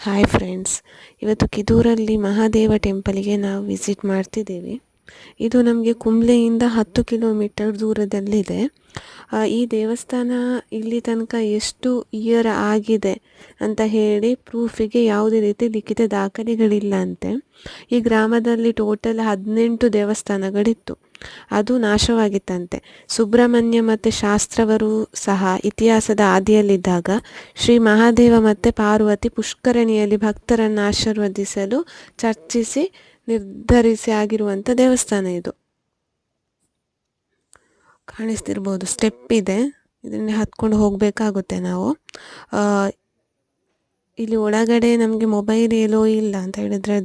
Hi friends, ಇವತ್ತು ಕಿದೂರಲ್ಲಿ ಮಹಾದೇವ ಟೆಂಪಲಿಗೆ ನಾವು visit ಮಾಡ್ತಿದ್ದೇವೆ. ಇದು ನಮಗೆ ಕುಂಬ್ಳೆಯಿಂದ 10 ಕಿಲೋಮೀಟರ್ ದೂರದಲ್ಲಿದೆ. ಈ ದೇವಸ್ಥಾನ ಇಲ್ಲಿ ತನಕ ಎಷ್ಟು ಇಯರ್ ಆಗಿದೆ ಅಂತ ಹೇಳಿ ಪ್ರೂಫಿಗೆ ಯಾವುದೇ ರೀತಿ ಲಿಖಿತ ದಾಖಲೆಗಳಿಲ್ಲ ಅಂತೆ. ಈ ಗ್ರಾಮದಲ್ಲಿ ಟೋಟಲ್ 18 ದೇವಸ್ಥಾನಗಳಿತ್ತು, ಅದು ನಾಶವಾಗಿತ್ತಂತೆ. ಸುಬ್ರಹ್ಮಣ್ಯ ಮತ್ತು ಶಾಸ್ತ್ರವರು ಸಹ ಇತಿಹಾಸದ ಆದಿಯಲ್ಲಿದ್ದಾಗ ಶ್ರೀ ಮಹಾದೇವ ಮತ್ತು ಪಾರ್ವತಿ ಪುಷ್ಕರಣಿಯಲ್ಲಿ ಭಕ್ತರನ್ನು ಆಶೀರ್ವದಿಸಲು ಚರ್ಚಿಸಿ ನಿರ್ಧರಿಸಿ ಆಗಿರುವಂಥ ದೇವಸ್ಥಾನ ಇದು. ಕಾಣಿಸ್ತಿರ್ಬೋದು, ಸ್ಟೆಪ್ ಇದೆ, ಇದರಿಂದ ಹತ್ಕೊಂಡು ಹೋಗಬೇಕಾಗುತ್ತೆ ನಾವು. ಇಲ್ಲಿ ಒಳಗಡೆ ನಮಗೆ ಮೊಬೈಲ್ ಎಲ್ಲೋ ಇಲ್ಲ ಅಂತ ಹೇಳಿದರೆ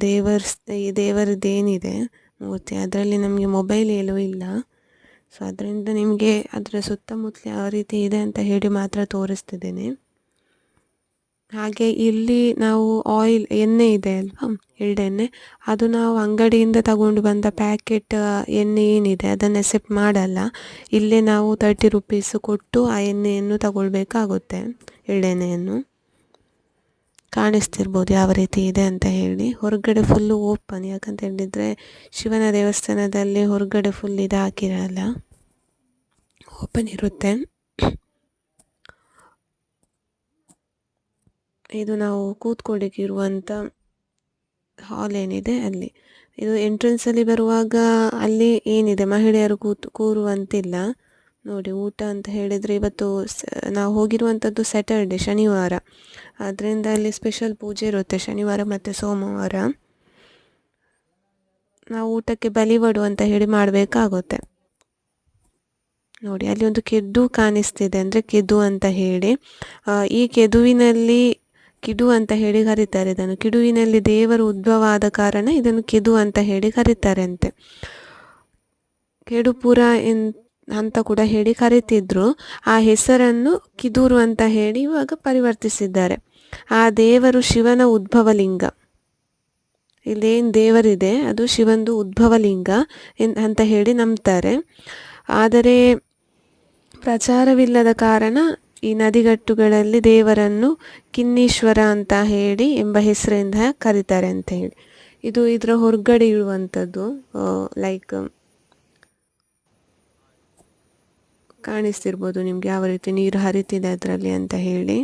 ದೇವರದ್ದೇನಿದೆ ಮೂರ್ತಿ, ಅದರಲ್ಲಿ ನಮಗೆ ಮೊಬೈಲ್ ಎಲ್ಲೋ ಇಲ್ಲ. ಸೊ ಅದರಿಂದ ನಿಮಗೆ ಅದರ ಸುತ್ತಮುತ್ತಲು ಯಾವ ರೀತಿ ಇದೆ ಅಂತ ಹೇಳಿ ಮಾತ್ರ ತೋರಿಸ್ತಿದ್ದೇನೆ. ಹಾಗೆ ಇಲ್ಲಿ ನಾವು ಎಣ್ಣೆ ಇದೆ ಅಲ್ವಾ, ಎಳ್ಳೆಣ್ಣೆ, ಅದು ನಾವು ಅಂಗಡಿಯಿಂದ ತಗೊಂಡು ಬಂದ ಪ್ಯಾಕೆಟ್ ಎಣ್ಣೆ ಏನಿದೆ ಅದನ್ನು ಎಸೆಪ್ಟ್ ಮಾಡಲ್ಲ. ಇಲ್ಲೇ ನಾವು 30 ರೂಪೀಸ್ ಕೊಟ್ಟು ಆ ಎಣ್ಣೆಯನ್ನು ತಗೊಳ್ಬೇಕಾಗುತ್ತೆ, ಎಳ್ಳೆಣ್ಣೆಯನ್ನು. ಕಾಣಿಸ್ತಿರ್ಬೋದು ಯಾವ ರೀತಿ ಇದೆ ಅಂತ ಹೇಳಿ. ಹೊರಗಡೆ ಫುಲ್ಲು ಓಪನ್, ಯಾಕಂತ ಹೇಳಿದರೆ ಶಿವನ ದೇವಸ್ಥಾನದಲ್ಲಿ ಹೊರಗಡೆ ಫುಲ್ ಇದು ಹಾಕಿರಲ್ಲ, ಓಪನ್ ಇರುತ್ತೆ. ಇದು ನಾವು ಕೂತ್ಕೊಳ್ಳಿಕ್ಕೆ ಇರುವಂಥ ಹಾಲ್ ಏನಿದೆ ಅಲ್ಲಿ. ಇದು ಎಂಟ್ರೆನ್ಸಲ್ಲಿ ಬರುವಾಗ ಅಲ್ಲಿ ಏನಿದೆ, ಮಹಿಳೆಯರು ಕೂರುವಂತಿಲ್ಲ ನೋಡಿ. ಊಟ ಅಂತ ಹೇಳಿದರೆ ಇವತ್ತು ನಾವು ಹೋಗಿರುವಂಥದ್ದು ಸ್ಯಾಟರ್ಡೆ, ಶನಿವಾರ, ಅದರಿಂದ ಅಲ್ಲಿ ಸ್ಪೆಷಲ್ ಪೂಜೆ ಇರುತ್ತೆ ಶನಿವಾರ ಮತ್ತು ಸೋಮವಾರ. ನಾವು ಊಟಕ್ಕೆ ಬಲಿವಡು ಅಂತ ಹೇಳಿ ಮಾಡಬೇಕಾಗುತ್ತೆ ನೋಡಿ. ಅಲ್ಲಿ ಒಂದು ಕೆದ್ದು ಕಾಣಿಸ್ತಿದೆ, ಅಂದರೆ ಕೆದು ಅಂತ ಹೇಳಿ. ಈ ಕೆದುವಿನಲ್ಲಿ ಕಿಡು ಅಂತ ಹೇಳಿ ಕರೀತಾರೆ ಇದನ್ನು. ಕಿಡುವಿನಲ್ಲಿ ದೇವರು ಉದ್ಭವ ಆದ ಕಾರಣ ಇದನ್ನು ಕೆದು ಅಂತ ಹೇಳಿ ಕರೀತಾರೆ ಅಂತೆ. ಕೆಡುಪುರ ಅಂತ ಕೂಡ ಹೇಳಿ ಕರೀತಿದ್ರು. ಆ ಹೆಸರನ್ನು ಕಿದೂರು ಅಂತ ಹೇಳಿ ಇವಾಗ ಪರಿವರ್ತಿಸಿದ್ದಾರೆ. ಆ ದೇವರು ಶಿವನ ಉದ್ಭವಲಿಂಗ. ಇಲ್ಲೇನು ದೇವರಿದೆ ಅದು ಶಿವಂದು ಉದ್ಭವಲಿಂಗ ಅಂತ ಹೇಳಿ ನಂಬ್ತಾರೆ. ಆದರೆ ಪ್ರಚಾರವಿಲ್ಲದ ಕಾರಣ ಈ ನದಿಗಟ್ಟುಗಳಲ್ಲಿ ದೇವರನ್ನು ಕಿನ್ನೀಶ್ವರ ಅಂತ ಹೇಳಿ ಎಂಬ ಹೆಸರಿಂದ ಕರೀತಾರೆ ಅಂತ ಹೇಳಿ. ಇದು ಇದರ ಹೊರಗಡೆ ಇರುವಂಥದ್ದು, ಲೈಕ್ ಕಾಣಿಸ್ತಿರ್ಬೋದು ನಿಮ್ಗೆ ಯಾವ ರೀತಿ ನೀರು ಹರಿತಿದೆ ಅದರಲ್ಲಿ ಅಂತ ಹೇಳಿ.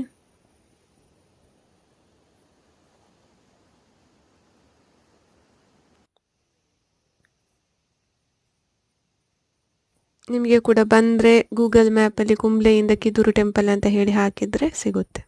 ನಿಮಗೆ ಕೂಡ ಬಂದರೆ ಗೂಗಲ್ ಮ್ಯಾಪಲ್ಲಿ ಕುಂಬ್ಳೆಯಿಂದ ಕಿದೂರು ಟೆಂಪಲ್ ಅಂತ ಹೇಳಿ ಹಾಕಿದರೆ ಸಿಗುತ್ತೆ.